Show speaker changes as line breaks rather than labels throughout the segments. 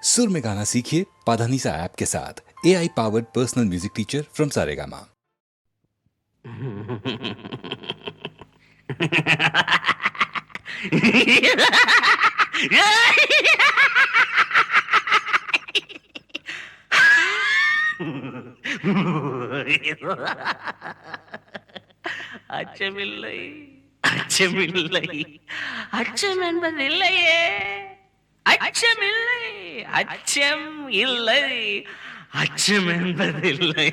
सुर में गाना सीखिए पाधानीसा ऐप के साथ। AI powered personal music teacher from Saregama.
அச்சமில்லை அச்சமில்லை அச்சம் என்பதில்லையே அச்சமில்லை அச்சம் இல்லை அச்சம் என்பதில்லை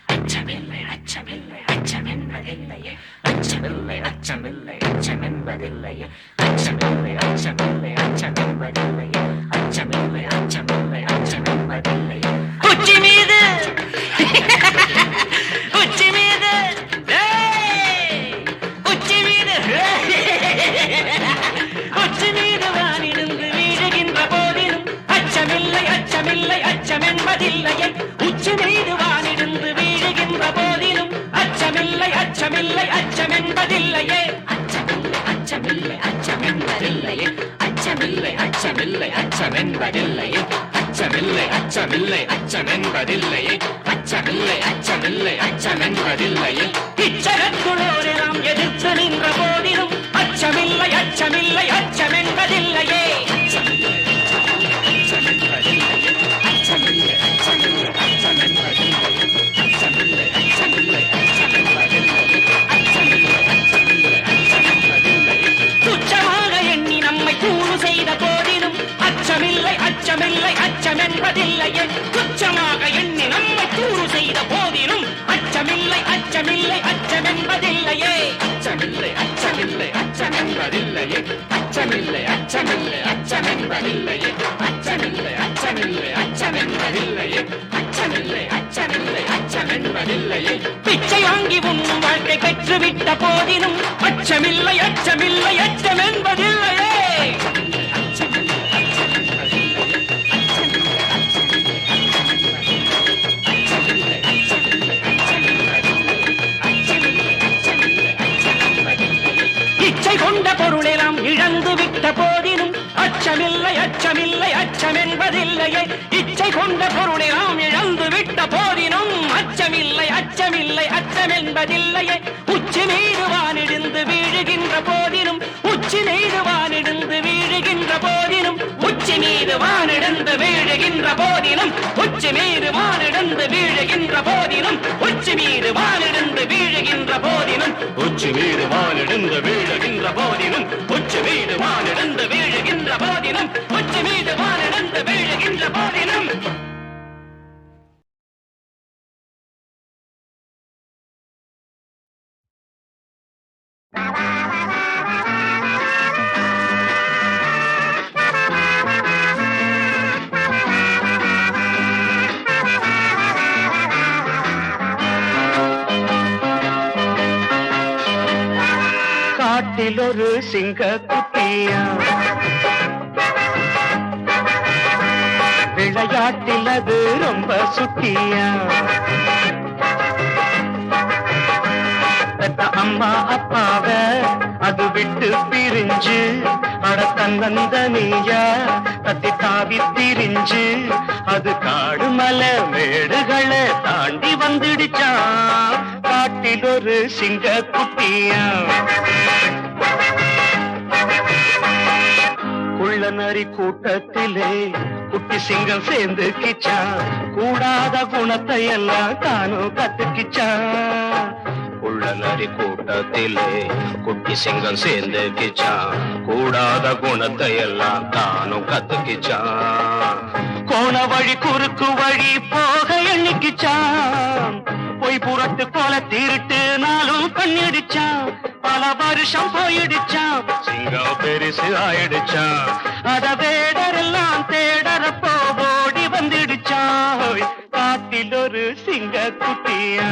அச்சமில்லை அச்சமில்லை அச்சம் என்பதில்லையே அச்சமில்லை அச்சமில்லை அச்சம் என்பதில்லையே அச்சமில்லை அச்சமில்லை அச்சம் என்பதில்லையே அச்சமில்லை அச்சமில்லை அச்சம் என்பதில்லையே உச்சி மீது உச்சி மீது உச்சி மீது உச்சி மீது வானிருந்து வீழுகின்ற போதிலும் அச்சமில்லை அச்சமில்லை அச்சம் என்பதில்லையே உச்சி மீது வானிருந்து வீழுகின்ற போதிலும் அச்சமில்லை அச்சமில்லை அச்சம் என்பதில்லையே அச்சமில்லை அச்சமில்லை அச்சம் என்பதில்லையே அச்சமில்லை அச்சமில்லை அச்சம் என்பதில்லையே அச்சமில்லை அச்சமில்லை அச்சம் என்பதில்லையே அச்சமில்லை அச்சமில்லை அச்சம் என்பதில்லையே இச்சகத்துளோரை நாம் எதிர்த்து நின்ற போதிலும் அச்சமில்லை அச்சமில்லை அச்சம் என்பதில்லையே அச்சமில்லை அச்சம் என்பதில்லையே அச்சமில்லை அச்சமில்லை அச்சம் என்பதில்லையே அச்சமில்லை அச்சமில்லை அச்சம் என்பதில்லையே அச்சமில்லை அச்சமில்லை அச்சம் என்பதில்லையே துச்சமாக எண்ணி நம்மை கூறு செய்த போதிலும் அச்சமில்லை அச்சமில்லை அச்சம் என்பதில்லையே துச்சமாக எண்ணி நம்மை கூறு செய்த போதிலும் அச்சமில்லை அச்சமில்லை அச்சம் என்பதில்லையே அச்சமில்லை அச்சமில்லை அச்சம் என்பதில்லையே அச்சமில்லை அச்சமில்லை அச்சம் என்பதில்லையே அச்சமில்லை அச்சமில்லை அச்சம் என்பதில்லையே அச்சமில்லை அச்சமில்லை அச்சம் என்பதில்லையே பிச்சை வாங்கி உண்ணும் வாழ்க்கை பெற்றுவிட்ட போதிலும் அச்சமில்லை அச்சமில்லை அச்சம் என்பதில்லையே இச்சை கொண்ட பொருளை நாம் இழந்து விட்ட போதிலும் அச்சமில்லை அச்சமில்லை அச்சம் என்பதில்லையே இச்சை கொண்ட பொருளை நாம் இழந்து விட்ட போதிலும் அச்சமில்லை அச்சமில்லை அச்சம் என்பதில்லையே உச்சி மீது வானிடிந்து வீழுகின்ற போதிலும் உச்சி மீது வானிடிந்து வீழுகின்ற போதிலும் உச்சி மீது வானிடந்து வீழுகின்ற போதிலும் உச்சி மீது வானிடந்து வீழுகின்ற போதிலும் உச்சி மீது வானிடந்து வீழுகின்ற போதிலும் உச்சி மீது வானிடந்து வீழுகின்ற போதிலும் உச்சி மீது வானிடந்து வீழுகின்ற போதிலும் உச்சி மீது வானிடந்து வீழுகின்ற போதிலும்
காட்டில் ஒரு சிங்க குட்டியா விளையாட்டில் அது ரொம்ப சுட்டியா பெத்த அம்மா அப்பாவ அது விட்டு பிரிஞ்சு அட தன்னந்தனியா தத்தி தாவி திரிஞ்சு அது காடு மலை மேடுகளை தாண்டி வந்துடுச்சான் காட்டில் ஒரு சிங்க குட்டியா குள்ள நரி கூட்டத்திலே குட்டி சிங்கம் சேர்ந்து கிச்சான் கூடாத குணத்தை எல்லாம் தானும் கத்துக்கிச்சான் குள்ள நரி கூட்டத்திலே குட்டி சிங்கம் சேர்ந்து கிச்சான் கூடாத குணத்தை எல்லாம் தானும் கத்துக்கிச்சான் கோண வழி குறுக்கு வழி போக எண்ணிக்கிச்சான் பொய் புறத்து போல திருட்டு நாளும் பண்ணிடுச்சான் பல வருஷம் போயிடுச்சான் சிங்கம் பெருசு ஆயிடுச்சான் அத வேடரெல்லாம் தேடறப்போ ஓடி வந்துடுச்சான் காட்டில் ஒரு சிங்க குட்டியா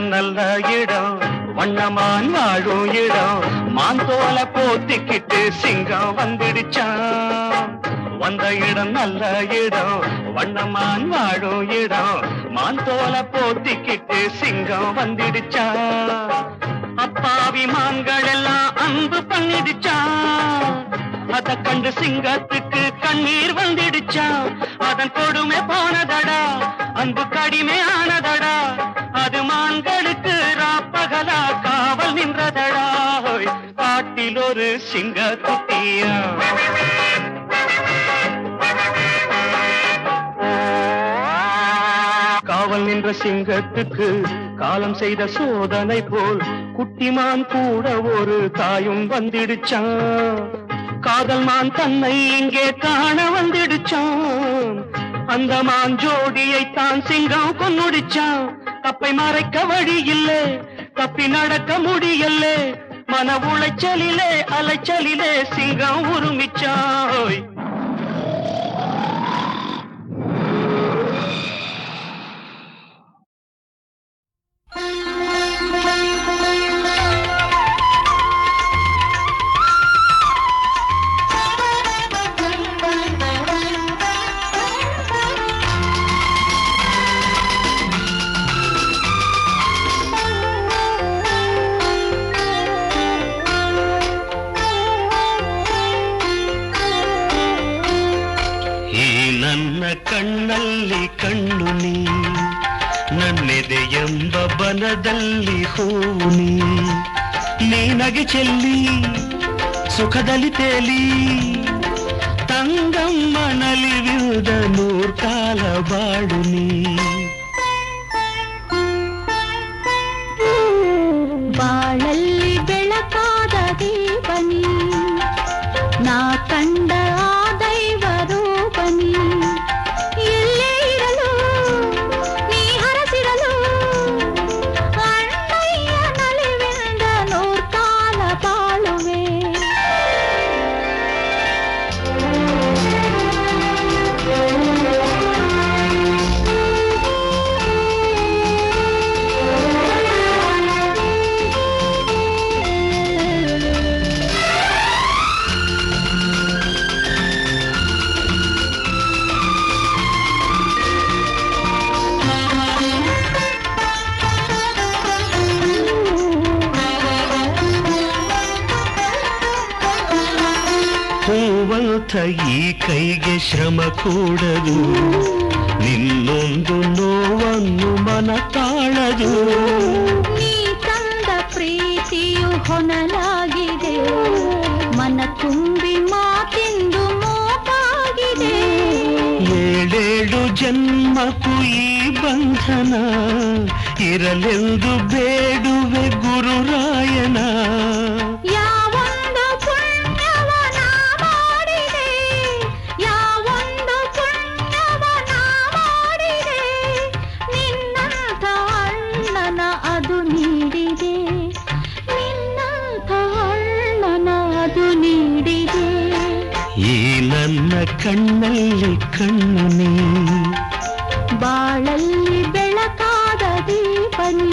இடம் நல்ல இடம், வண்ணமான் வாழும் இடம். மாந்தோல போத்திக்கிட்டு சிங்கம் வந்துடுச்சான். வந்த இடம் நல்ல இடம், வண்ணமான் வாழும் இடம். மாந்தோல போத்திக்கிட்டு சிங்கம் வந்துடுச்சான். அப்பாவி மான்கள் எல்லாம் அன்பு பண்ணிடுச்சான். அத கண்டு சிங்கத்துக்கு கண்ணீர் வந்துடுச்சான். அதன் கொடுமை போனதடா, அன்பு கடிமை ஆனதடா. அது மான்களுக்கு ராப்பகலா காவல் நின்றதடா. காட்டில் ஒரு சிங்க குட்டியா காவல் நின்ற சிங்கத்துக்கு காலம் செய்த சோதனை போல் குட்டிமான் கூட ஒரு தாயும் வந்துடுச்சான். காதல் மான் தன்னை இங்கே காண வந்துடுச்சான். அந்த மான் ஜோடியை தான் சிங்கம் கொன்னுடிச்சான். தப்பை மறைக்க வழி இல்லை, தப்பி நடக்க முடியல. மன உளைச்சலிலே அலைச்சலிலே சிங்கம் உருமிச்சாய். ಕಣ್ಣಲ್ಲಿ ಕಣ್ಣು ನೀ, ನನ್ನೆದೆಯೆಂಬ ಬನದಲ್ಲಿ ಹೂವು ನೀ. ನೀನಗೆ ಚೆಲ್ಲಿ ಸುಖದಲ್ಲಿ ತೇಲಿ, ತಂಗಮ್ಮ ನಲಿವಿದ ನೂರ್ಕಾಲ ಬಾಡು ನೀ.
ಬಾಳಲ್ಲಿ ಬೆಳಕಾದ ದೀಪನಿ, ನಾ ಕಂಡ ಆ ದೈವ ರೂಪನಿ. ಎಲ್ಲೇ ಇರಲು ನೀ ಹರಸಿರಲು, ಅಣ್ಣಯ್ಯ ನಲಿವಿಂದ ನೂರ್ಕಾಲ ಬಾಳುವೆ.
ಹೂವಂಥ ಈ ಕೈಗೆ ಶ್ರಮ ಕೂಡದು, ನಿನ್ನೊಂದು ನೋವನ್ನು ಮನ ತಾಳದು.
ನೀ ತಂದ ಪ್ರೀತಿಯು ಹೊನಲಾಗಿದೆ, ಮನ ತುಂಬಿ ಮಾತಿಂದು ಮೋಪಾಗಿದೆ.
ಏಳೇಳು ಜನ್ಮಕ್ಕೂ ಈ ಬಂಧನ ಇರಲೆಂದು ಬೇಡುವೆ ಗುರುರಾಯನ.
ಯಾವೊಂದು ಪುಣ್ಯವ ನಾ ಮಾಡಿದೆ, ಯಾವೊಂದು ಪುಣ್ಯವ ನಾ ಮಾಡಿದೆ. ನಿನ್ನಂಥ ಅಣ್ಣನ ಅದು ನೀಡಿದೆ, ನಿನ್ನಂಥ ಅಣ್ಣನ ಅದು ನೀಡಿದೆ.
ಈ ನನ್ನ ಕಣ್ಣಲ್ಲಿ ಕಣ್ಣು ನೀ,
ಬಾಳಲ್ಲಿ ಬೆಳಕಾದ ದೀಪನಿ.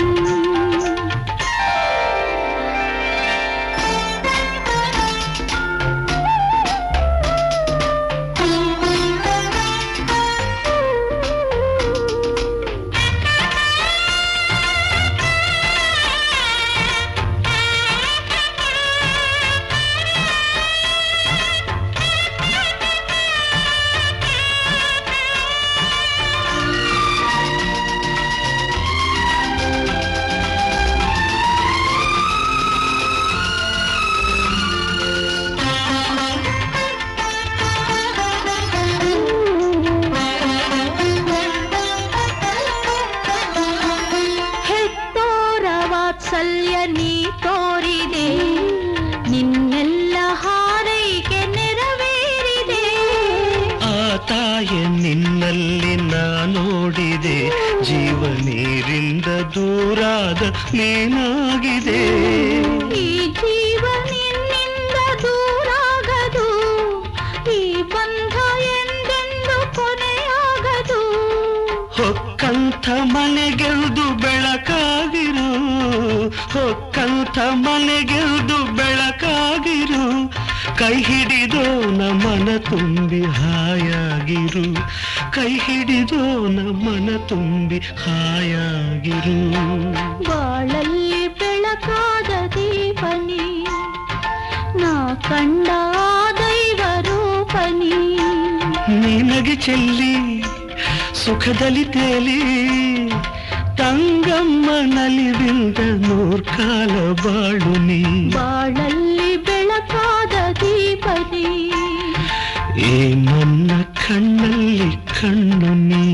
ವಾತ್ಸಲ್ಯ ನೀ ತೋರಿದೆ, ನಿನ್ನೆಲ್ಲ ಹಾರೈಕೆ ನೆರವೇರಿದೆ.
ಆ ತಾಯ ನಿನ್ನಲ್ಲಿ ನಾ ನೋಡಿದೆ, ಜೀವ ನೀರಿಂದ ದೂರಾದ ನೀನಾಗಿದೆ.
ಈ ಜೀವ ನಿನ್ನಿಂದ ದೂರಾಗದು, ಈ ಬಂಧ ಎಂದೆಂದು ಕೊನೆಯಾಗದು.
ಹೊಕ್ಕಂಥ ಮನೆಗೆಲ್ದು ಬೆಳಕಾಗಿರು, ಹೊಕ್ಕಂಥ ಮನೆಗೆಲ್ದು ಬೆಳಕಾಗಿರು, ಕೈ ಹಿಡಿದೋ ನಮನ ತುಂಬಿ ಹಾಯಾಗಿರು, ಕೈ ಹಿಡಿದೋ ನಮನ ತುಂಬಿ ಹಾಯಾಗಿರು.
ಬಾಳಲ್ಲಿ ಬೆಳಕಾದ ದೀಪನಿ ನಾ ಕಂಡ ದೈವ ರೂಪನಿ,
ನಿನಗೆ ಚೆಲ್ಲಿ ಸುಖದಲ್ಲಿ ತೇಲಿ ತಂಗಮ್ಮ ನಲಿವಿಂದ ನೂರ್ಕಾಲ ಬಾಳು ನೀ.
ಬಾಳಲ್ಲಿ ಬೆಳಕಾದ ದೀಪನಿ
ಈ ನನ್ನ ಕಣ್ಣಲ್ಲಿ ಕಣ್ಣು ನೀ.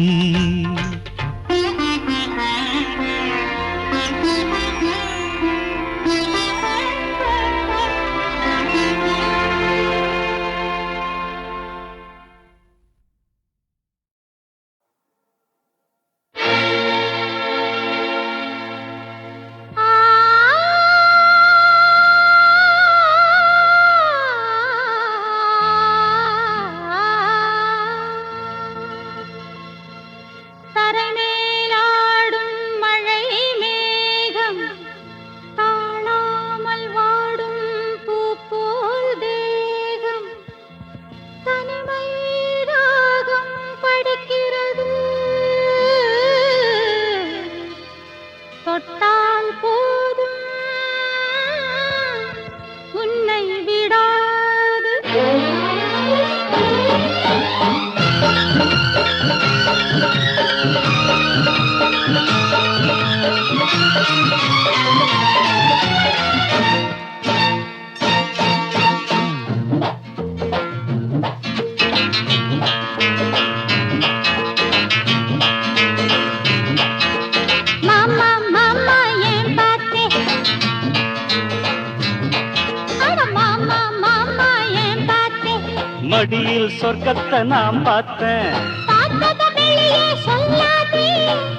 மடியில் சொர்க்கத்தை நாம் பார்த்தேன்,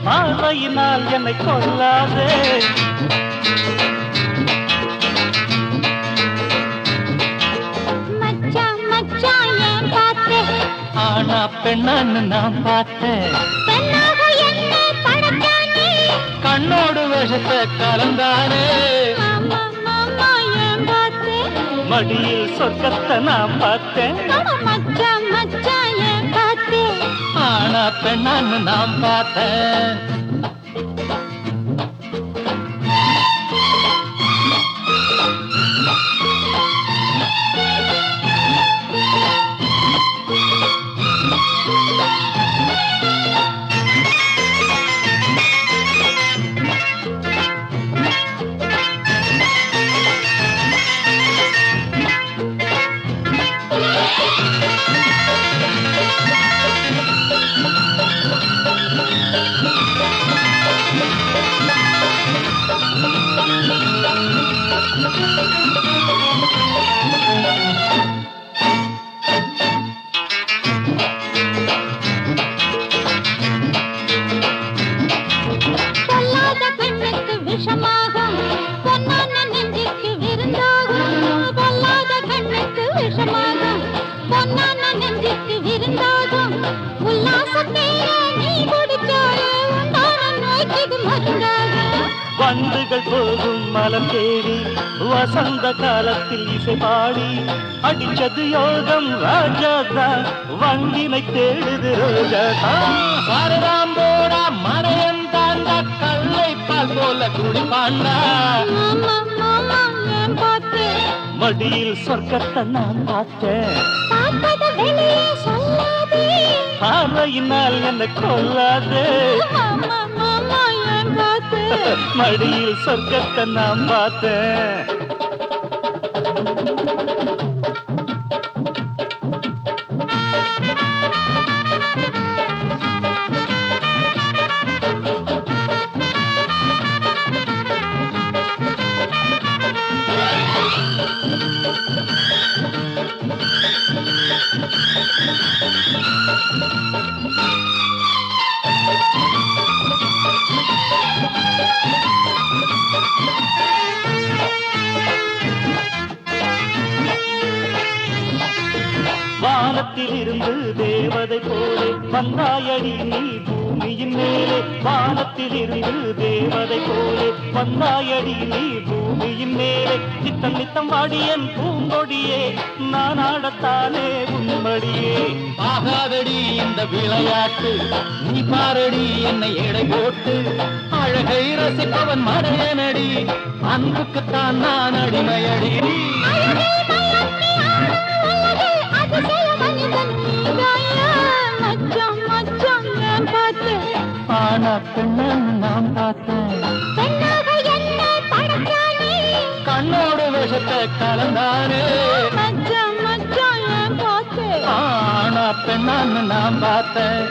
பார்வையினால் என்னை கொல்லாதே. ஆனா பெண்ணான்னு நான் பார்த்தேன், கண்ணோடு விஷத்தை கலந்தானே. மடியில் சொர்க்கத்தை நான் பார்த்தேன், ஆனா பெண்ணான்னு நான் பார்த்தேன். வண்டுகள் போகும் மலம் தேடி வசந்த காலத்தில் இசை பாடி அடிச்சது யோகம் ராஜாதா, வண்டினை தேடுது ரோஜாதா. சாரதாம் போடா மனையன் தாண்டா, கல்லை பால் போல குடிப்பாண்டா. மடியில் சொர்க்கத்தை நான் பார்த்தேன், பார்வையினால் என்னை கொல்லாதே. மடியில் சொர்க்கத்தை நான் பார்த்தேன். வானத்தில் இருந்து தேவதை போலே வந்தாயடி நீ பூமியின் மேலே வானத்தில் இருந்து தேவதை போலே வந்தாயடி நீ பூமியின் மேலே நித்தம் நித்தம் வாடியன் பூங்கொடியே நான் ஆடத்தானே உன்மடியே
ஆகாதடி இந்த விளையாட்டு நீ பாரடி என்னை எடை போட்டு அழகை ரசிப்பவன் மடையனடி அன்புக்குத்தான் நான் அடிமையடி ஆனா பெண்ணன் நான் பார்த்தேன் கண்ணோடு விஷத்தை கலந்தானே ஆனா பெண்ணான் நான் பார்த்தேன்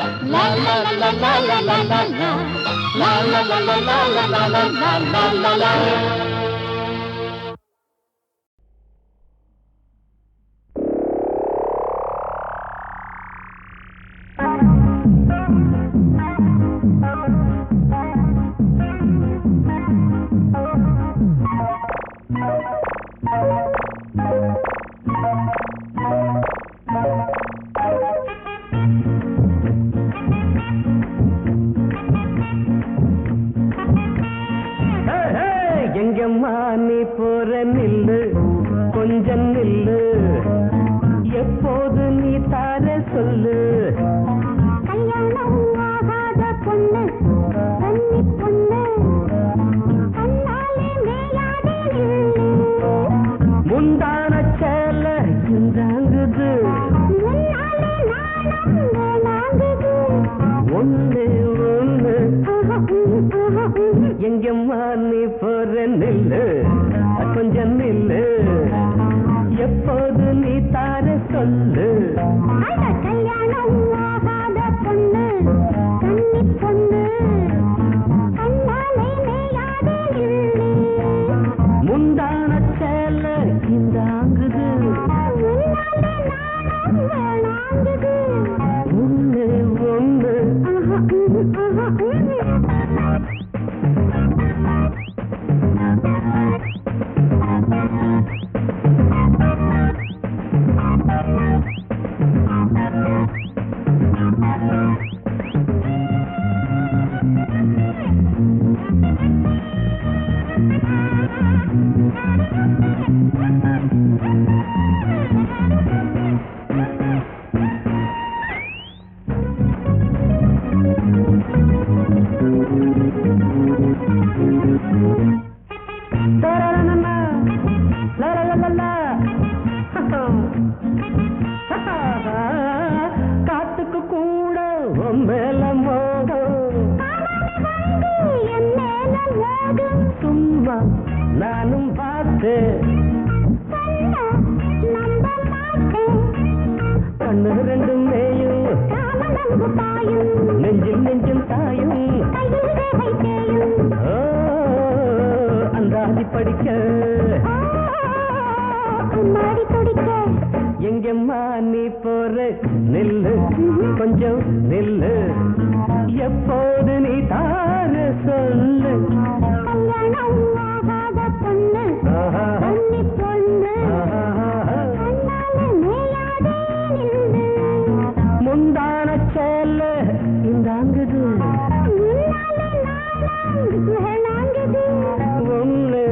எங்கம்மா நீ போற நில்லு கொஞ்சம் நில்லு எப்போது நீ தார சொல்லு
கல்யாணம் ஆகாத பொண்ணு கன்னி பொண்ணு கண்ணாலே மேயாதே நில்லு
முந்தான சேல இந்தாங்குது
முன்னாலே நாணம் வேணாங்குது
ஒண்ணு ஒண்ணு எங்கம்மா நீ போற நில்லு கொஞ்சம் நில்லு எப்போது நீ தார சொல்லு
கல்யாணம் ஆகாத பொண்ணு கன்னி பொண்ணு கண்ணாலே மேயாதே நில்லு
முந்தான சேல இந்தாங்குது
முன்னாலே நாணம் வேணாங்குது
ஒண்ணு ஒண்ணு காத்துக்கு கூட மேல மோகம் சும்மா நானும் பார்த்தேன் கண்ணு ரெண்டும் மேயும் நெஞ்சில் நெஞ்சும் தாயும் அந்தாதி படிக்க எங்கம்மா நீ போற நில்லு கொஞ்சம் நில்லு எப்போது நீ தார சொல்லு
கல்யாணம் ஆகாத பொண்ணு கன்னி பொண்ணு கண்ணாலே மேயாதே நில்லு
முந்தான சேல இந்தாங்குது
முன்னாலே நாணம் வேணாங்குது
ஒண்ணு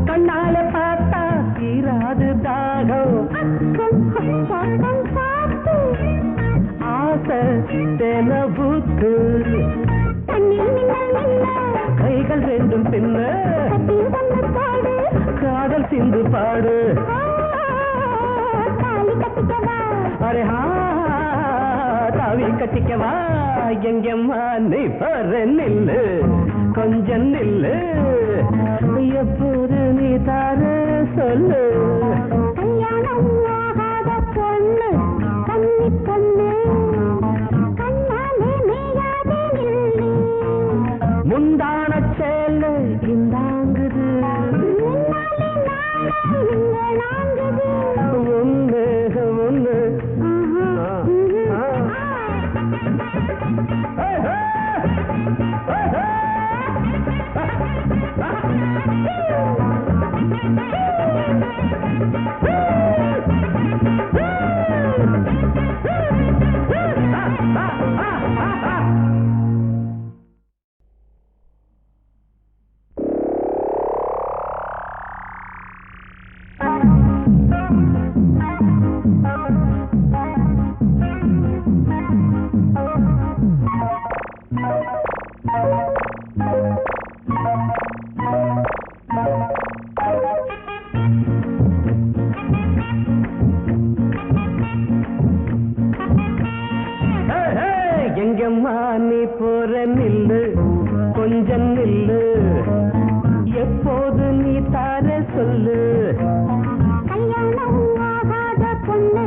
கண்ணால பார்த்தா தீராது தாகம் ஆசை தெனபுக்கு கைகள் ரெண்டும் பின்ன காதல் சிந்து பாடு அரே தாவி
கட்டிக்கவா எங்கம்மா நீ பாரு நில்லு கொஞ்சம் நில்லு எப்போது நீ தார சொல்லு
கல்யாணம் ஆகாத பொண்ணு கன்னி பொண்ணு கண்ணாலே மேயாதே நில்லு
முந்தான சேலை இந்தாங்குது
முன்னாலே நானும் இங்க நாங்குது
ஒண்ணு ஒண்ணு எங்கம்மா நீ போற நில்லு கொஞ்சம் நில்லு எப்போது நீ தார சொல்லு
கல்யாணம் ஆகாத பொண்ணு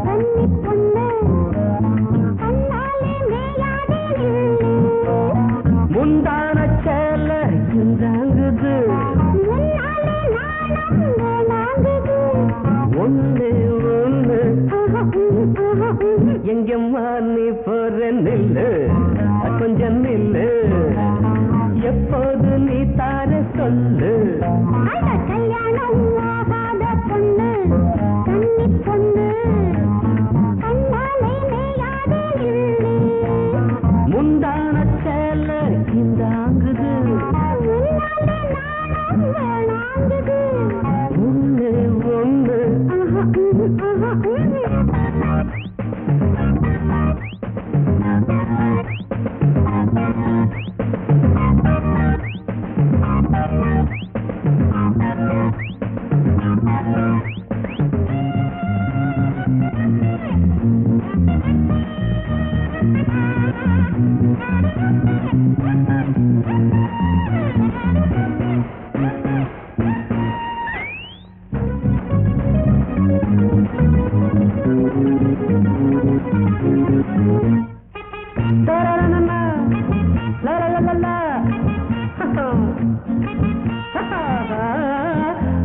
கன்னி பொண்ணு கண்ணாலே மேயாதே நில்லு
முந்தான சேலை இந்தாங்குது
முன்னாலே நானும் நாங்குது
ஒண்ணு ஒண்ணு எங்கம்மா நீ போற நில்லு கொஞ்சம் நில்லு எப்போது நீ தார சொல்லு
அந்த கல்யாணம் ஆகாத பொண்ணு கன்னி பொண்ணு கண்ணாலே மேயாதே நில்லு
முந்தான சேலை இந்தாங்குது
முன்னாலே நானும் நாங்குது
ஒண்ணு ஒண்ணு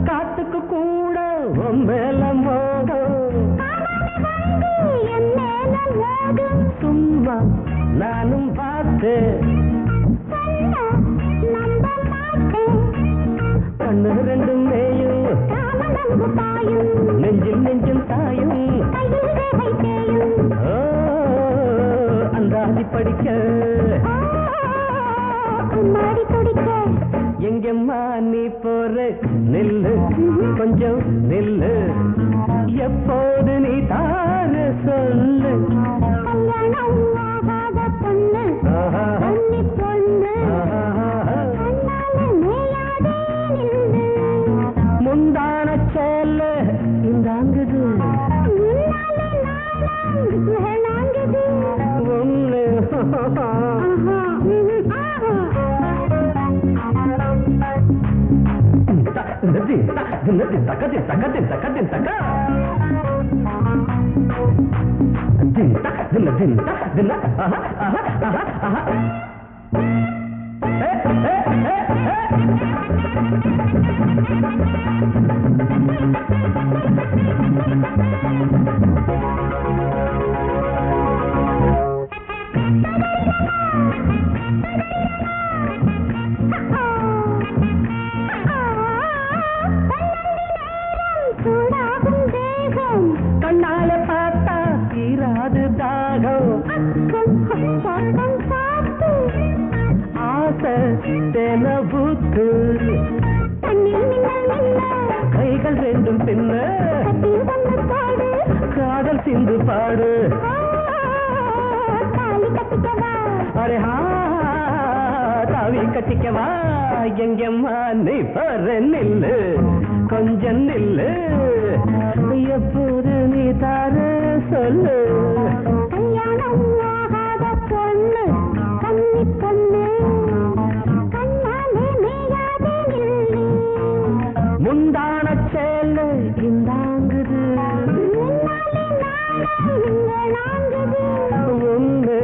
காத்துக்கு கூட மேல மோகம்
என் மேல மோதும்
சும்மா நானும் பார்த்தேன்
சொன்னா நம்ப மாட்டேன்
கண்ணு ரெண்டும் மேயும்
காமனம்பு பாயும்
நெஞ்சில் நெஞ்சில் தாயும்
கையில் ரேகை தேயும்
அந்தாதி படிக்க
மாடி துடிக்க
எங்கம்மா நீ போற நில்லு கொஞ்சம் நில்லு எப்போது நீ தார சொல்லு
கல்யாணம் ஆகாத பொண்ணு கன்னி பொண்ணு கண்ணாலே மேயாதே நில்லு
முந்தான சேலை இந்தாங்குது
முன்னாலே நானும் வேணாங்குது
ஒண்ணு
சூடாகும் தேகம்
கண்ணால பார்த்தா தீராது தாகம்
படம் பார்த்து
ஆசை தென பூத்து
தண்ணீர் மின்னல் மின்ன
கைகள் ரெண்டும் பின்ன
கட்டி வந்து பாடு
காதல் சிந்து பாடு
தாலி கட்டிக்கவா
அரே தாவி கட்டிக்கவா எங்கம்மா நீ பாரு நில்லு கொஞ்சம் நில்லு எப்போது நீ தார சொல்லு
கல்யாணம் கல்யாணம் ஆகாத பொண்ணு கன்னி பொண்ணு கண்ணாலே மேயாதே நில்லு
முந்தான சேலை இந்தாங்குது
முன்னாலே நாளை இங்க நாங்குது
ஒண்ணு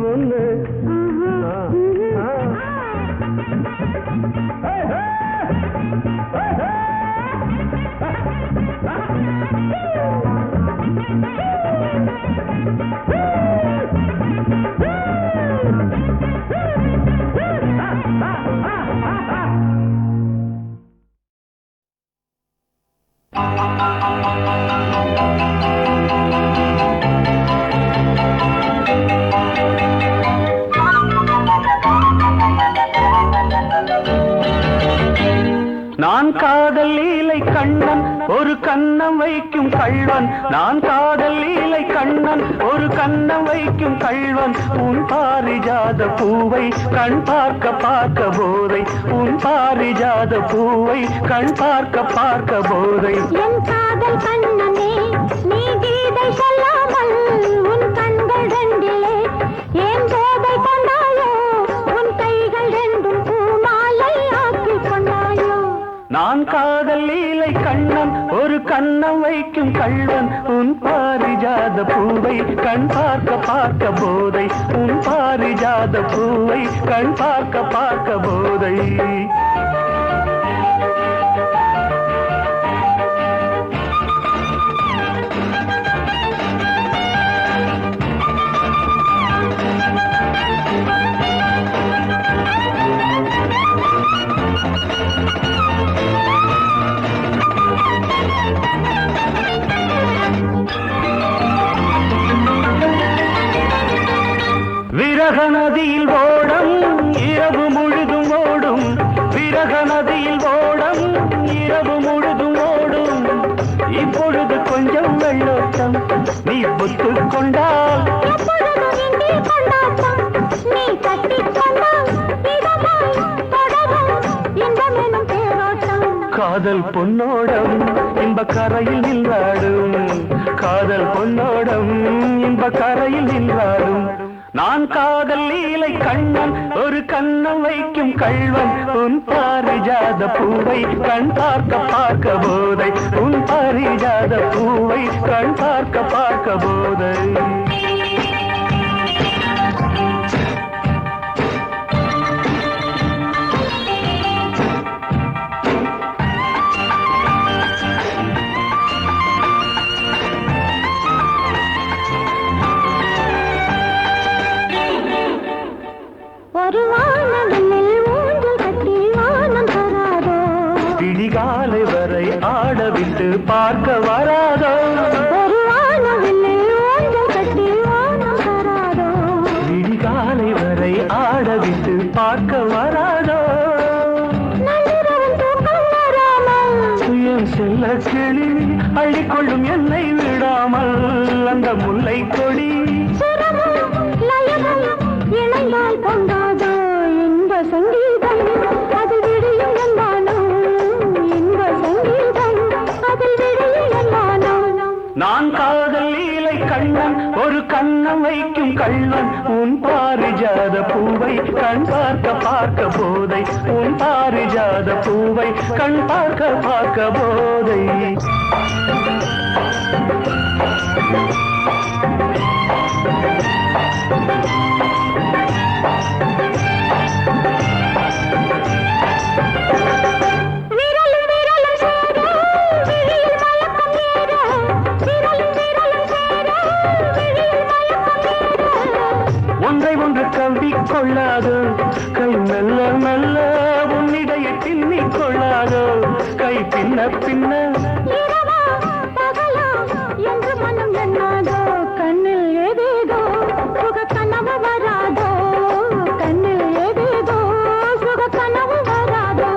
ஒண்ணு நான் காதல் லீலை கண்ணன் ஒரு கண்ணம் வைக்கும் கள்வன் நான் காதல் லீலை கண்ணன் ஒரு கண்ணம் வைக்கும் கள்வன் உன் பாரிஜாத பூவை கண் பார்க்க பார்க்க போதை உன் பாரிஜாத பூவை கண் பார்க்க பார்க்க போதை
என் காதல் கண்ணனே நீ கீதை சொல்லாமல் உன் கண்கள் ரெண்டிலே ஏன் போதை கொண்டாயோ உன் கைகள் ரெண்டும் பூமாலை ஆக்கி கொண்டாயோ
நான் காதல் லீலை கண்ணன் ஒரு கண்ணம் வைக்கும் கள்வன் உன் பாரிஜாத பூவை கண் பார்க்க பார்க்க போதை உன் பாரிஜாத பூவை கண் பார்க்க பார்க்க போதை விரக நதியில் ஓடம் இரவு முழுதும் ஓடும் விரக நதியில் ஓடம் இரவு முழுதும் ஓடும் இப்பொழுது கொஞ்சம் வெள்ளோட்டம் நீ புத்து கொண்டால்
எப்பொழுதும் இங்கே கொண்டாட்டம் நீ கட்டிக் கொண்டால் இதமாய் தொடரும் இன்பமெனும் தேரோட்டம்
காதல் பொன்னோடம் இன்ப கரையில் நின்றாடும் காதல் பொன்னோடம் இன்ப கரையில் நின்றாடும் நான் காதல் லீலை கண்ணன் ஒரு கண்ணம் வைக்கும் கள்வன் உன் பாரிஜாத பூவை கண் பார்க்க பார்க்க போதை உன் பாரிஜாத பூவை கண் பார்க்க பார்க்க போதை
ஒரு வானவில் ஊஞ்சல் கட்டி வானம் தராதோ
விடிகாலை வரை ஆடவிட்டு பார்க்க வராதோ
ஒரு வானவில் ஊஞ்சல் கட்டி வானம் தராதோ
விடிகாலை வரை ஆடவிட்டு பார்க்க வராதோ
நள்ளிரவன் தூக்கம் வராமல்
என் செல்ல கிளி அள்ளிக்கொள்ளும் என்னை விடாமல் அந்த முல்லை கொடி
சுரமும் லயமும் இணைந்தால் பொங்காதோ இன்ப சங்கீதம் அதில் விடியும் என்பானோ இன்ப சங்கீதம் அதில் விடியும் என்பானோ
நான் காதல் லீலை கண்ணன் ஒரு கண்ணம் வைக்கும் கள்வன் உன் பாரிஜாத பூவை கண் பார்க்க பார்க்க போதை உன் பாரிஜாத பூவை கண் பார்க்க பார்க்க போதை
விரலும் விரலும் சேர விழியில் மயக்கம் ஏற விரலும் விரலும் சேர விழியில் மயக்கம் ஏற
ஒன்றை ஒன்று கவ்வி கொள்ளாதோ கை மெல்ல மெல்ல உன்னிடையை பின்னிக் கொள்ளாதோ கை பின்ன பின்ன
இரவா பகலா என்று மனம் எண்ணாதோ கண்ணில் ஏதேதோ சுக கனவு வராதோ கண்ணில் ஏதேதோ சுக கனவு வராதோ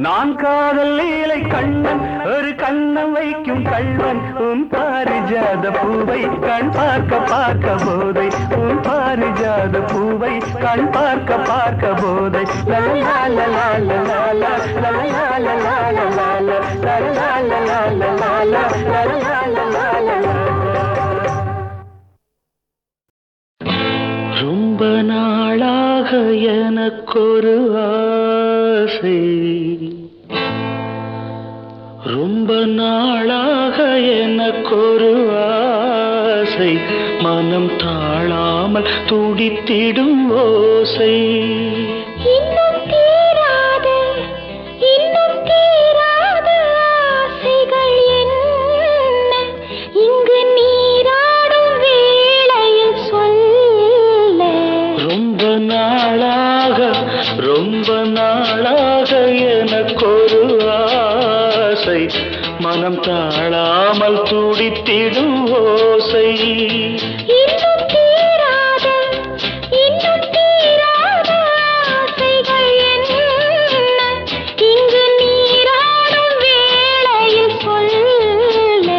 நான் காதல் லீலை கண்ணன் ஒரு கண்ணம் வைக்கும் கள்வன் உன் பாரிஜாத பூவை கண் பார்க்க பார்க்க போதை உன் பாரிஜாத பூவை கண் பார்க்க பார்க்க போதை லலலா லலலா லலலா லலலா லலலா லலலா லலலா லலலா லலலா எனக்கொரு ஆசை ரொம்ப நாளாக எனக்கொரு ஆசை மனம் தாழாமல் துடித்திடும் ஓசை
இன்னும் தீராத ஆசைகள் என்ன இங்கு நீராடும் வேளையில் சொல்ல
ரொம்ப நாளாக எனக்கொரு ஆசை மனம் தாழாமல் துடித்திடும் ஓசை
இன்னும் தீராத ஆசைகள் என்ன இங்கு நீராடும் வேளையில் சொல்ல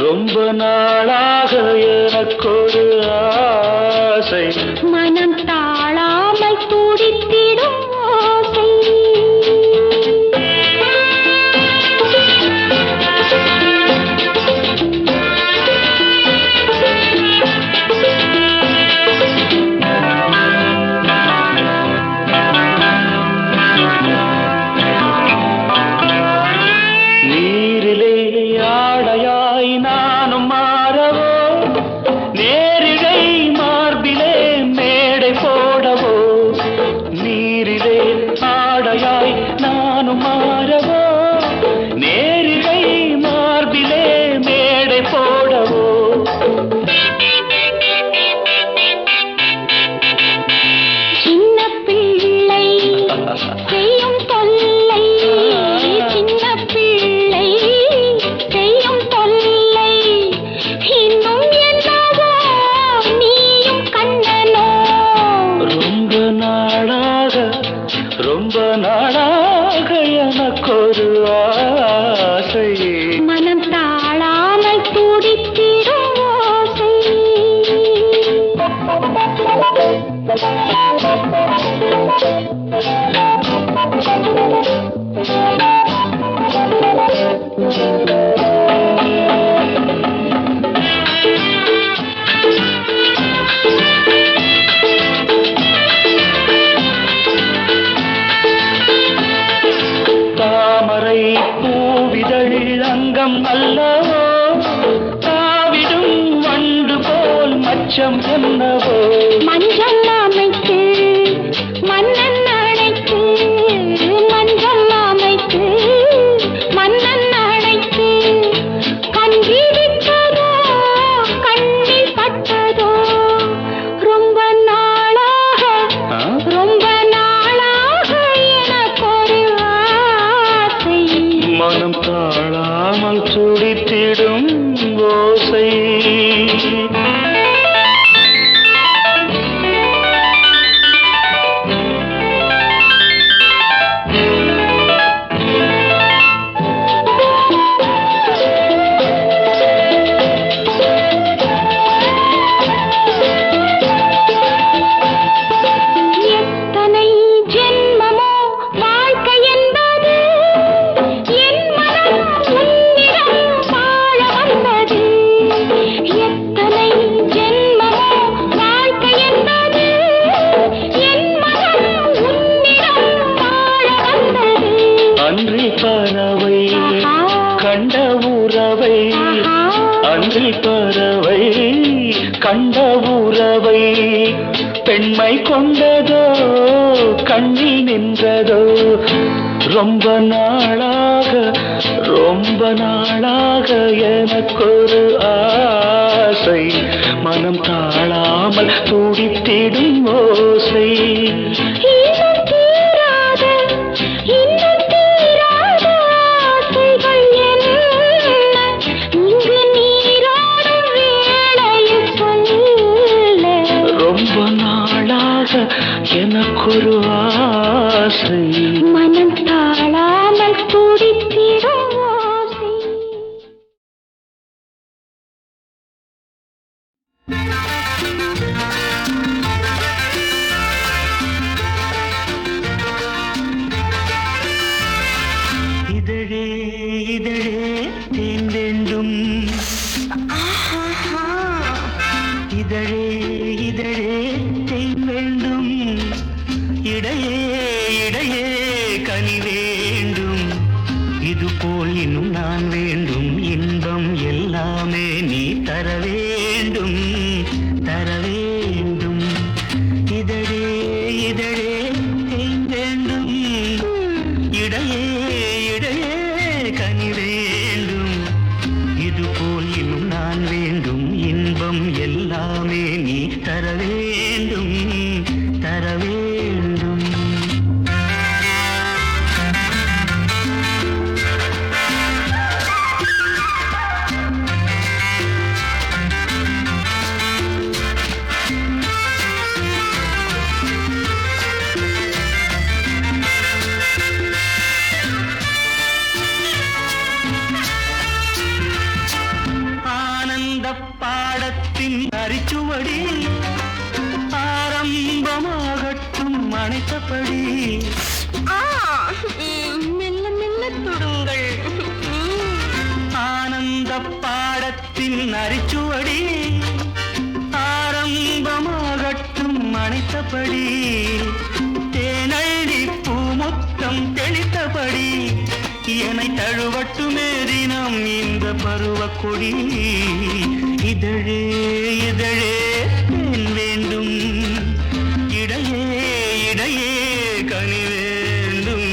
ரொம்ப நாளாக எனக்கொரு ஆசை
மனம் தாழாமல் துடித்திடும் ஓசை
நீரிலே ஆடையாய் நானும் மாறவோ நேரிழை மார்பிலே மேடை போடவோ நீரிலே ஆடையாய் நானும் மாறவோ நேரிழை மார்பிலே மேடை போடவோ
சின்ன பிள்ளை செய்யும் தொல்லை சின்ன பிள்ளை செய்யும் தொல்லை இன்னும் என்னவோ நீயும் கண்ணனோ
ரொம்ப நாளாக எனக்கொரு ஆசை
மனம் தாழாமல் துடித்திடும் ஓசை
தாமரை பூவிதழ் அங்கம் அல்லவோ தாவிடும் வண்டு போல் மச்சம் என்னவோ
மஞ்சள் அமைத்து மன்னன் அழைத்து மஞ்சள் அமைத்து மன்னன் அழைத்து கண்பிடித்ததோ கண்ணில் பட்டதோ ரொம்ப நாளாக எனக்கொரு ஆசை
மனம் தாழாமல் துடித்திடும் ஓசை
எத்தனை ஜென்மமோ வாழ்க்கை என்பது என் மனம் உன்னிடம் வாழ வந்தது எத்தனை ஜென்மமோ வாழ்க்கை என்பது என் மனம் உன்னிடம் வாழ வந்தது
அன்றி பறவை கண்ட உறவை அன்றி பறவை கண்ட உறவை பெண்மை கொண்டதோ கண்ணில் நின்றதோ ரொம்ப நாளாக எனக்கொரு ஆசை மனம் தாழாமல் துடித்திடும் ஓசை
இன்னும் தீராத ஆசைகள் என்ன இங்கு நீராடும் வேளையில் சொல்ல
ரொம்ப நாளாக எனக்கொரு ஆசை
மனம் தாழாமல் துடித்திடும் ஓசை
இதழே தேன் வேண்டும் இதழே தேன் வேண்டும் இடையே இடையே கனி வேண்டும் இதுபோல் இன்னும் நான் வேண்டும் இன்பம் எல்லாமே நீ தர வேண்டும் தர வேண்டும் இதழே இதழே தேன் வேண்டும் இடையே இடையே கனி வேண்டும் இதுபோல் இன்னும் நான் வேண்டும் இன்பம் எல்லாமே நீ தர வேண்டும் தர வேண்டும் பாடத்தின் அரிச்சுவடி ஆரம்பமாகட்டும் அணைத்தபடி
மெல்ல மெல்ல தொடுங்கள்
ஆனந்த பாடத்தின் அரிச்சுவடி ஆரம்பமாகட்டும் அணைத்தபடி தேனழி பூமுத்தம் தெளித்தபடி என்னை தழுவட்டுமே தினம் இந்த பருவக்கொடி இதழே இதழே தேன் வேண்டும் இடையே இடையே கனி வேண்டும்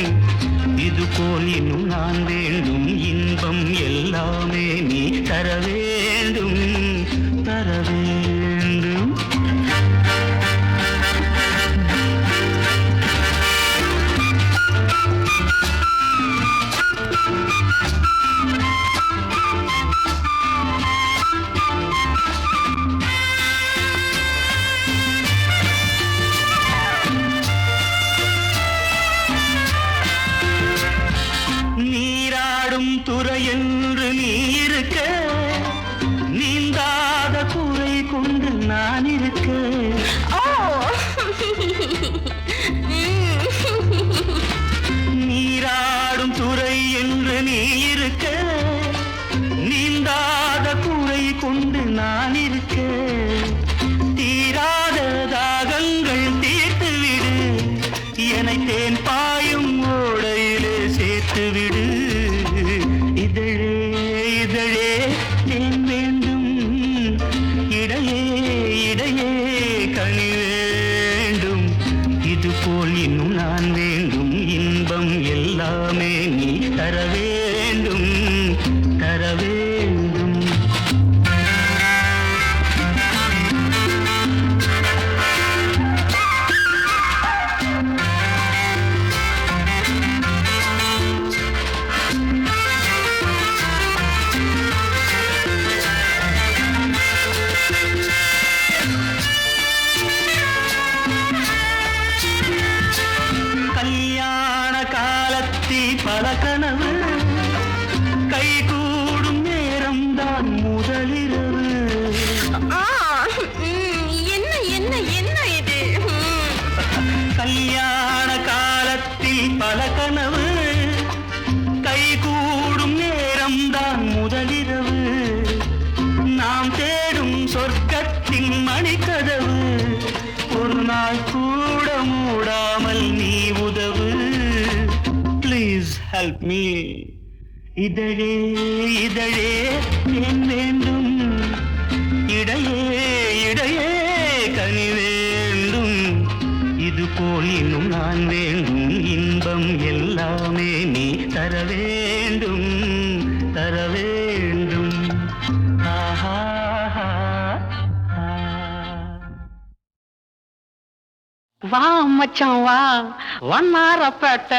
இதுபோல் இன்னும் நான் வேண்டும் இன்பம் எல்லாமே நீ தர வேண்டும் தர வேண்டும் நீராடும் துறை என்று நீ இருக்க நீந்தாத குறை கொண்டு நான் இருக்க நீராடும் துறை என்று நீ இருக்க நீந்தாத குறை கொண்டு நான் இருக்க தீராத தாகங்கள் தீர்த்து விடு என்னை தேன் பாயும் ஓடையிலே சேர்த்து விடு இதழே இதழே தேன் வேண்டும் இடையே இடையே கனி வேண்டும் இதுபோல் இன்னும் நான் வேண்டும் இன்பம் எல்லாமே நீ தர வேண்டும் தர வேண்டும் கல்யாண காலத்தில் பல கனவு கைகூடும் நேரம்தான் முதலிரவு
என்ன என்ன என்ன இது
கல்யாண காலத்தில் பல கனவு கைகூடும் நேரம்தான் முதலிரவு நாம் தேடும் சொர்க்கத்தின் மணிக்கதவு ஒரு நாள் கூட மூடாமல் நீ உதவு ப்ளீஸ் ஹெல்ப் மீ இதழே இதழே தேன் வேண்டும் இடையே இடையே கனி வேண்டும் இதுபோல் இன்னும் நான் வேண்டும் இன்பம் எல்லாமே நீ தர வேண்டும் தர வேண்டும் ஆஹா
வா மச்சான் வா வண்ணாரப்பேட்ட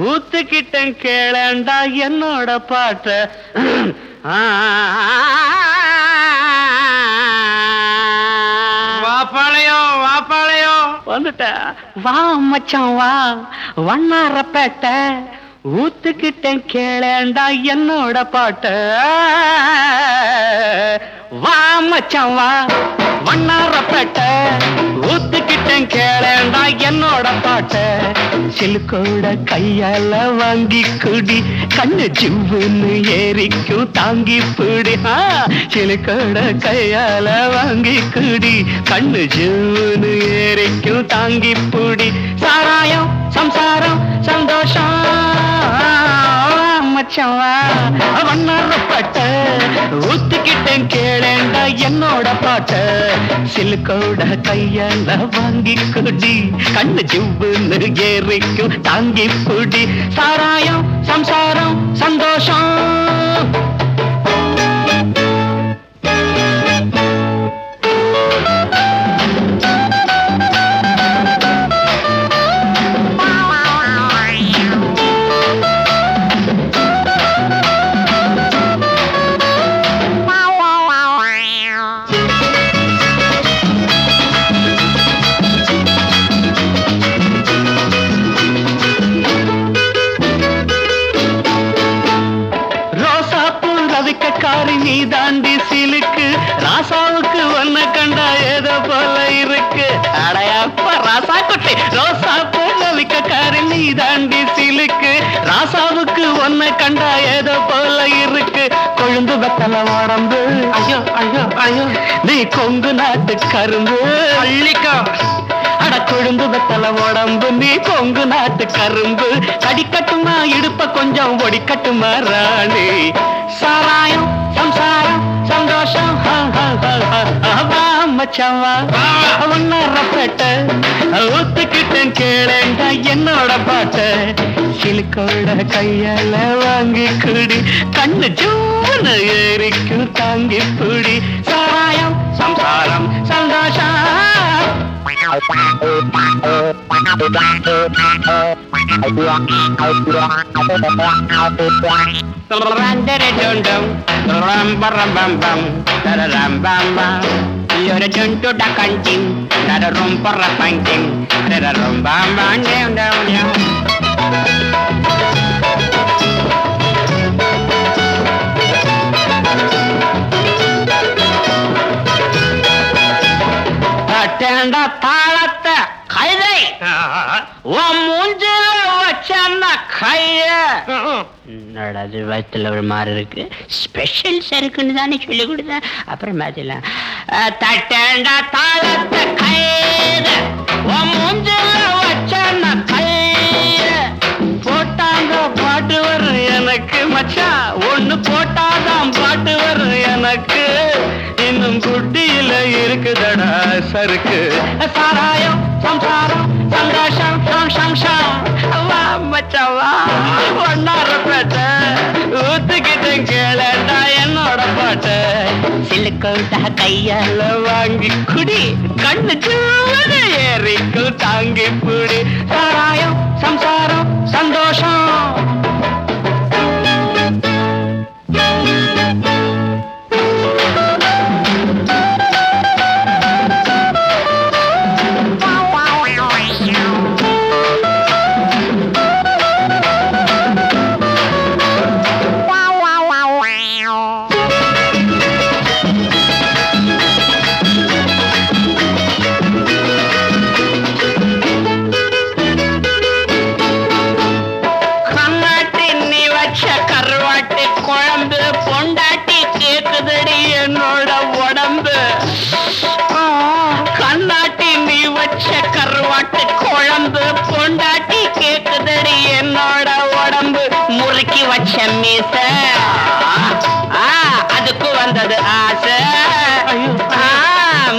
ஊத்துக்கிட்டேன் கேளண்டா என்னோட பாட்ட வாப்பாளையம் வந்துட்ட வா மச்சான் வா வண்ணாரப்பேட்ட ஊத்துக்கிட்டேன் கேளண்டா என்னோட பாட்ட வா மச்சான் வா வண்ணாரப்பேட்ட ஊத்துக்கிட்டேன் கேளண்டா என்னோட பாட்ட சிலுக்கோட கையால வாங்கி குடி கண்ணு ஜிவ்வுன்னு ஏறிக்கும் தாங்கி பிடி சிலுக்கோட கையால வாங்கி குடி கண்ணு ஜிவ்வுன்னு ஏறிக்கும் தாங்கி பிடி சாராயம் சம்சாரம் மச்சவா வண்ணாரப்பட்ட ஊத்துக்கிட்டேன் கேளேண்டா என்னோட பாட்ட சிலுக்கோட கையால வாங்கி குடி கண்ணு ஜிவ்வுன்னு ஏறிக்கும் தாங்கி புடி சாராயம் சம்சாரம் சந்தோஷம் நீ தாண்டி சிலுக்கு ராசாவுக்கு ஒன்ன கண்டா ஏதோ போல இருக்கு அடையாப்ப ராசா குட்டி ரோசா போல விக்கக்காரி நீ தாண்டி சிலுக்கு ராசாவுக்கு ஒன்ன கண்டா ஏதோ போல இருக்கு கொழுந்து வெத்தல உடம்பு ஐயோ ஐயோ ஐயோ நீ கொங்கு நாட்டு கரும்பு அள்ளிக்கா அட கொழுந்து வெத்தல உடம்பு நீ கொங்கு நாட்டு கரும்பு கடிக்கட்டுமா இடுப்ப கொஞ்சம் ஒடிக்கட்டுமா ராணி சாராயம் சம்சாரம் சந்தோஷம் மச்சவா ஒன்னரப்பட்ட ஊத்துக்கிட்டேன் கேளேண்டா என்னோட பாட்ட சிலுக்கோட கையால வாங்கி குடி கண்ணு ஜூன்னு ஏறிக்கும் தாங்கி புடி சாராயம் சம்சாரம் சந்தோஷம் You're a junto da canting, not a room for a painting, not a room bam down. Attend a palata, Kaide, one moonjil, wachana Kaya. நடாது வயிற்றுல ஒரு மாதிரி இருக்கு ஸ்பெஷல் சருக்குன்னு தானே சொல்லி கொடுத்தேன் அப்புறம் மாத்திலாம் தட்டேண்டா தாளத்தை கைது மூஞ்சில வச்சான கைது போட்டாங்க பாட்டு வரும் எனக்கு மச்சா ஒண்ணு போட்டாதான் பாட்டு வரும் எனக்கு இன்னும் குட்டியில இருக்குதடா சருக்கு சாராயம் சம்சாரம் சந்தோஷம் சம்சம் வா மச்சவா ஒன்னாரப்பேட்ட ஊத்துக்கிட்டு கேளடா என்னோட பாட்ட சிலுக்கோட்டா கையால வாங்கி குடி கண்ணு சூடு ஏறிக்கு தாங்கி புடி சாராயம் சம்சாரம் சந்தோஷம் பொண்டாட்டி கேக்குதடி என்னோட உடம்பு முறுக்கி வச்ச மீச அதுக்கு வந்தது ஆசை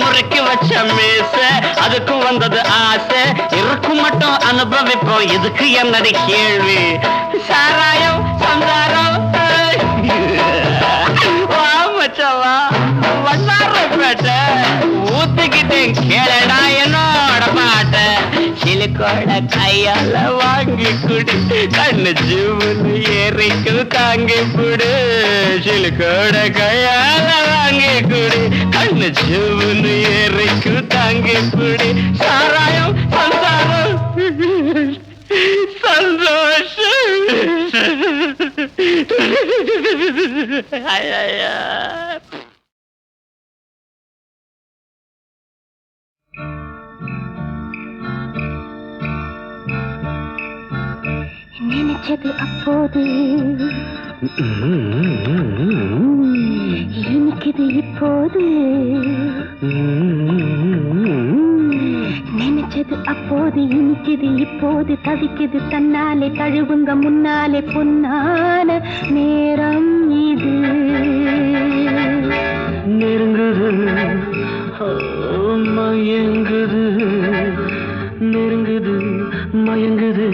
முறுக்கி வச்ச மீச அதுக்கு வந்தது ஆசை இருக்கும் மட்டும் அனுபவிப்போம் இதுக்கு என்னது கேள்வி சாராயம் சந்தாரம் மச்சவா வண்ணாரப்பேட்ட ஊத்துக்கிட்டேன் கேளடா என்னோட பாட்ட சிலுக்கோட கையால வாங்கி குடி கண்ணு ஜீவனு ஏறிக்கு தாங்கி புடு சிலுக்கோட கையால வாங்கி குடி கண்ணு ஜீவனு ஏறிக்கு தாங்கி புடி சாராயம் சந்தாரம் சந்தோஷம்
நினைச்சது அப்போது இனிக்குது இப்போது நினைச்சது நினைச்சது அப்போது இனிச்சது இப்போது தவிக்குது தன்னாலே தழுவுங்க முன்னாலே பொன்னான நேரம் இது.
நெருங்குது மயங்குது, நெருங்குது மயங்குது,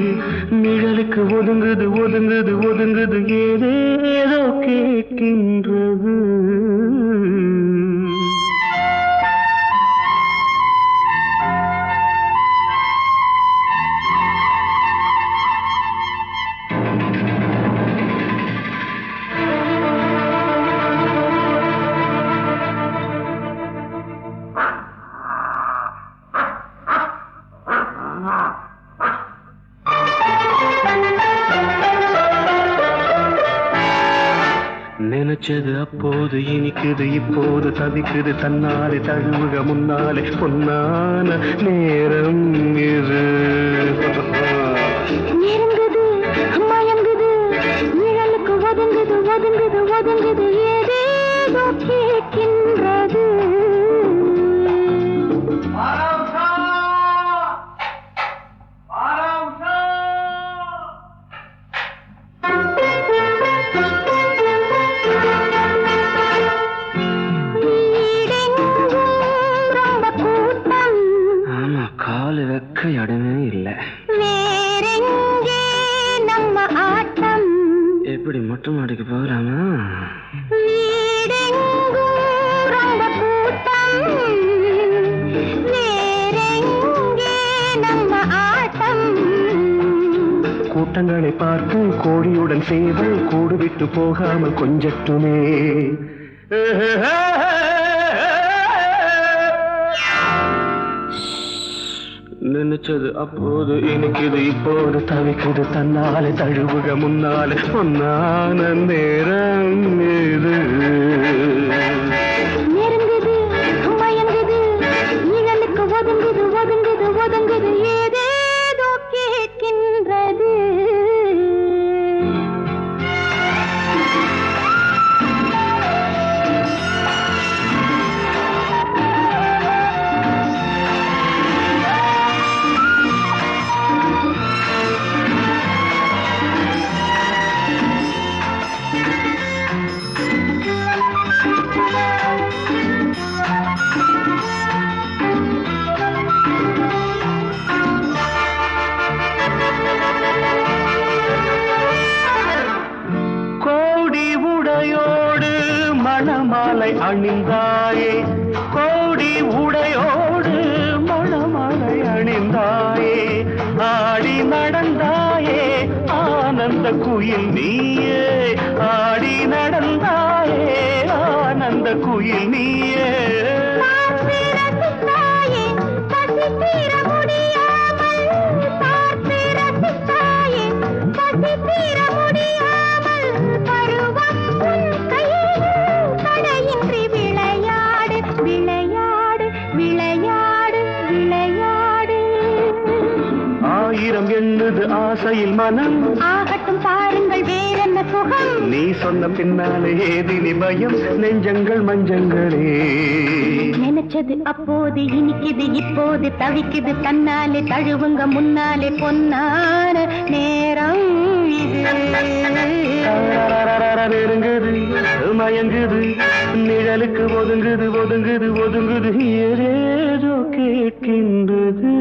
நிழலுக்கு ஒதுங்குது ஒதுங்குது ஒதுங்குது, ஏதேதோ கேட்கின்றது. நினைச்சது அப்போது இனிக்குது இப்போது தவிக்குது தன்னாலே தழுவுக முன்னாலே பொன்னான நேரம் இது.
நெருங்குது மயங்குது, நிழலுக்கு ஒதுங்குது ஒதுங்குது ஒதுங்குது, ஏதேதோ கேட்கின்றது.
காலு வைக்க இடமே இல்லை.
வேறெங்கே நம்ம ஆட்டம்?
எப்படி மொட்டை மாடிக்கு போகிறாமா?
வீடெங்கும் ரொம்ப கூட்டம், வேறெங்கே நம்ம ஆட்டம்?
கூட்டங்களை பார்த்து கோடியுடன் சேவல் கூடு விட்டு போகாமல் கொஞ்சட்டுமே. நினைச்சது அப்போது இனிக்குது இப்போது தவிக்குது தன்னாலே தழுவுக முன்னாலே பொன்னான நேரம் இது.
நெருங்குது மயங்குது, நிழலுக்கு ஒதுங்குது ஒதுங்குது ஒதுங்குது, ஏதேதோ கேட்கின்றது.
மணமாலை அணிந்தாயே, கோடி உடையோடு மணமாலை அணிந்தாயே, ஆடி நடந்தாயே ஆனந்த குயில் நீயே, ஆடி நடந்தாயே ஆனந்த குயில் நீயே. ஆயிரம் எண்ணுது ஆசையில் மனம்,
ஆகட்டும் பாருங்கள் வேறென்ன சுகம்.
நீ சொன்ன பின்னாலே ஏதினி பயம், நெஞ்சங்கள் மஞ்சங்களே.
நினைச்சது அப்போது இனிக்குது இப்போது தவிக்குது தன்னாலே தழுவுங்க முன்னாலே பொன்னான நேரம் இது.
நெருங்குது மயங்குது, நிழலுக்கு ஒதுங்குது ஒதுங்குது ஒதுங்குது, ஏதேதோ கேட்கின்றது.